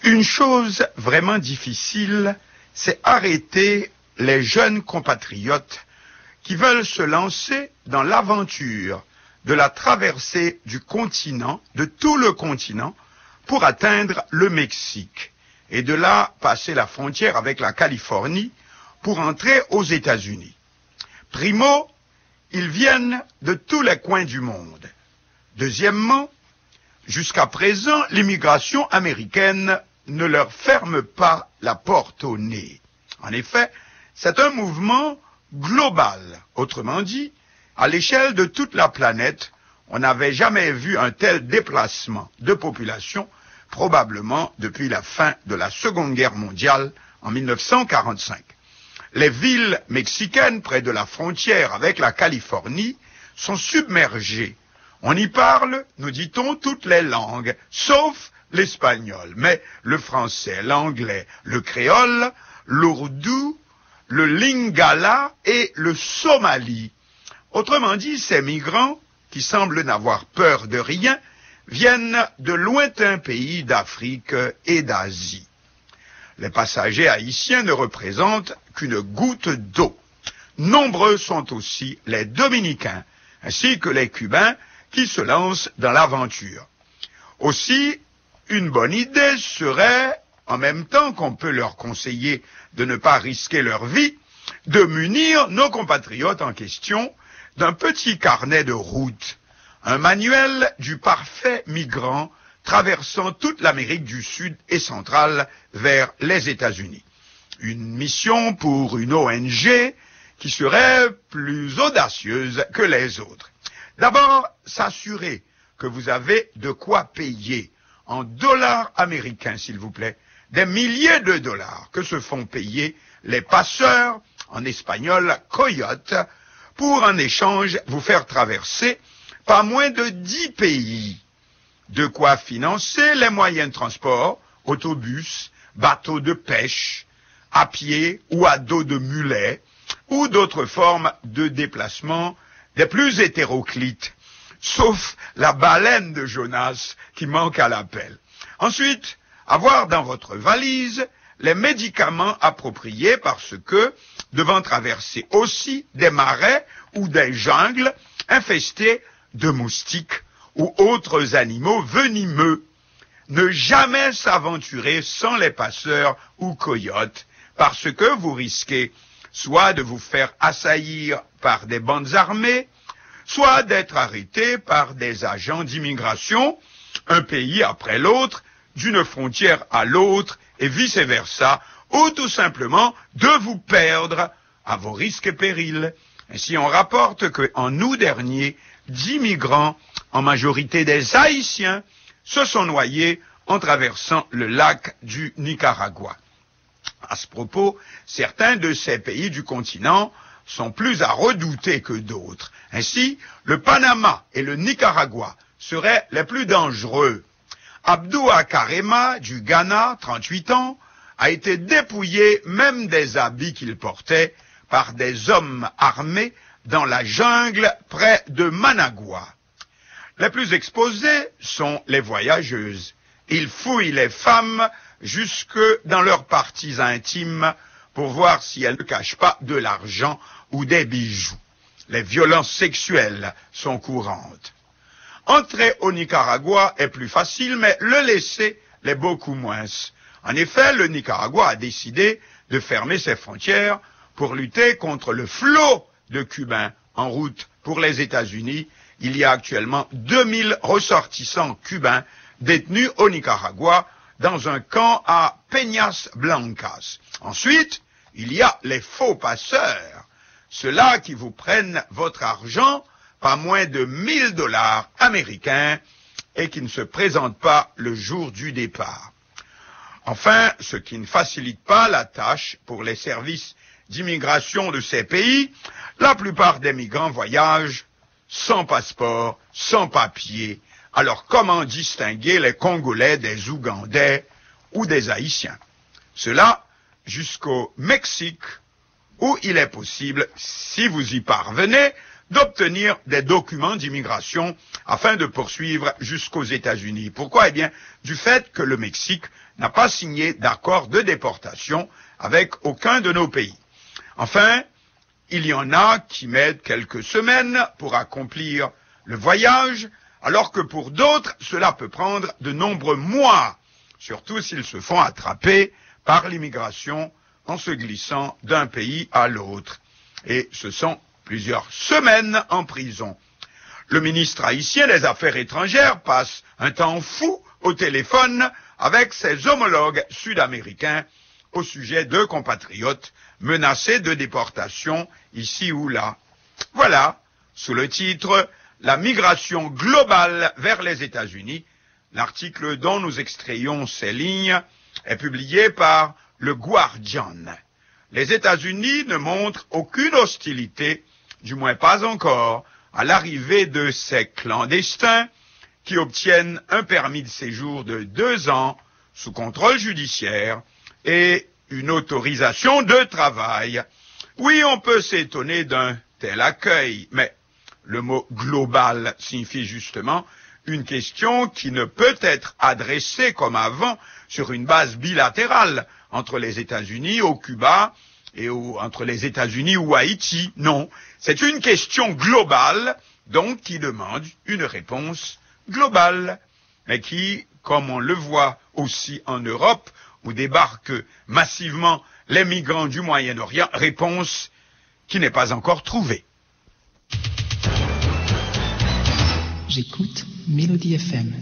Une chose vraiment difficile, c'est arrêter les jeunes compatriotes qui veulent se lancer dans l'aventure de la traversée du continent, de tout le continent, pour atteindre le Mexique, et de là passer la frontière avec la Californie pour entrer aux États-Unis. Primo, ils viennent de tous les coins du monde. Deuxièmement, jusqu'à présent, l'immigration américaine ne leur ferme pas la porte au nez. En effet, c'est un mouvement global. Autrement dit, à l'échelle de toute la planète, on n'avait jamais vu un tel déplacement de population, probablement depuis la fin de la Seconde Guerre mondiale en 1945. Les villes mexicaines près de la frontière avec la Californie sont submergées. On y parle, nous dit-on, toutes les langues, sauf l'espagnol, mais le français, l'anglais, le créole, l'ourdou, le lingala et le somali. Autrement dit, ces migrants, qui semblent n'avoir peur de rien, viennent de lointains pays d'Afrique et d'Asie. Les passagers haïtiens ne représentent qu'une goutte d'eau. Nombreux sont aussi les Dominicains, ainsi que les Cubains qui se lancent dans l'aventure. Aussi, une bonne idée serait, en même temps qu'on peut leur conseiller de ne pas risquer leur vie, de munir nos compatriotes en question d'un petit carnet de route, un manuel du parfait migrant traversant toute l'Amérique du Sud et centrale vers les États-Unis. Une mission pour une ONG qui serait plus audacieuse que les autres. D'abord, s'assurer que vous avez de quoi payer, en dollars américains s'il vous plaît, des milliers de dollars que se font payer les passeurs, en espagnol coyotes, pour en échange vous faire traverser pas moins de 10 pays. De quoi financer les moyens de transport, autobus, bateaux de pêche, à pied ou à dos de mulet, ou d'autres formes de déplacement des plus hétéroclites, sauf la baleine de Jonas qui manque à l'appel. Ensuite, avoir dans votre valise les médicaments appropriés parce que, devant traverser aussi des marais ou des jungles infestés de moustiques ou autres animaux venimeux, ne jamais s'aventurer sans les passeurs ou coyotes parce que vous risquez soit de vous faire assaillir par des bandes armées, soit d'être arrêté par des agents d'immigration, un pays après l'autre, d'une frontière à l'autre, et vice-versa, ou tout simplement de vous perdre à vos risques et périls. Ainsi, on rapporte qu'en août dernier, 10 migrants, en majorité des Haïtiens, se sont noyés en traversant le lac du Nicaragua. À ce propos, certains de ces pays du continent sont plus à redouter que d'autres. Ainsi, le Panama et le Nicaragua seraient les plus dangereux. Abdou Akarema, du Ghana, 38 ans, a été dépouillé même des habits qu'il portait par des hommes armés dans la jungle près de Managua. Les plus exposées sont les voyageuses. Ils fouillent les femmes jusque dans leurs parties intimes pour voir si elles ne cachent pas de l'argent ou des bijoux. Les violences sexuelles sont courantes. Entrer au Nicaragua est plus facile, mais le laisser l'est beaucoup moins. En effet, le Nicaragua a décidé de fermer ses frontières pour lutter contre le flot de Cubains en route pour les États-Unis. Il y a actuellement 2000 ressortissants cubains détenus au Nicaragua dans un camp à Peñas Blancas. Ensuite, il y a les faux passeurs, ceux-là qui vous prennent votre argent, pas moins de 1000 dollars américains, et qui ne se présentent pas le jour du départ. Enfin, ce qui ne facilite pas la tâche pour les services d'immigration de ces pays, la plupart des migrants voyagent sans passeport, sans papier. Alors comment distinguer les Congolais des Ougandais ou des Haïtiens? Cela jusqu'au Mexique, où il est possible, si vous y parvenez, d'obtenir des documents d'immigration afin de poursuivre jusqu'aux États-Unis. Pourquoi? Eh bien, du fait que le Mexique n'a pas signé d'accord de déportation avec aucun de nos pays. Enfin, il y en a qui mettent quelques semaines pour accomplir le voyage, alors que pour d'autres, cela peut prendre de nombreux mois, surtout s'ils se font attraper par l'immigration en se glissant d'un pays à l'autre. Et ce sont plusieurs semaines en prison. Le ministre haïtien des Affaires étrangères passe un temps fou au téléphone avec ses homologues sud-américains au sujet de compatriotes menacés de déportation ici ou là. Voilà, sous le titre « La migration globale vers les États-Unis », l'article dont nous extrayons ces lignes est publié par le Guardian. Les États-Unis ne montrent aucune hostilité, du moins pas encore, à l'arrivée de ces clandestins qui obtiennent un permis de séjour de 2 ans sous contrôle judiciaire et une autorisation de travail. Oui, on peut s'étonner d'un tel accueil, mais le mot global signifie justement une question qui ne peut être adressée comme avant sur une base bilatérale entre les États-Unis au Cuba et entre les États-Unis ou Haïti. Non, c'est une question globale, donc qui demande une réponse globale, mais qui, comme on le voit aussi en Europe, où débarquent massivement les migrants du Moyen-Orient, réponse qui n'est pas encore trouvée. J'écoute Mélodie FM.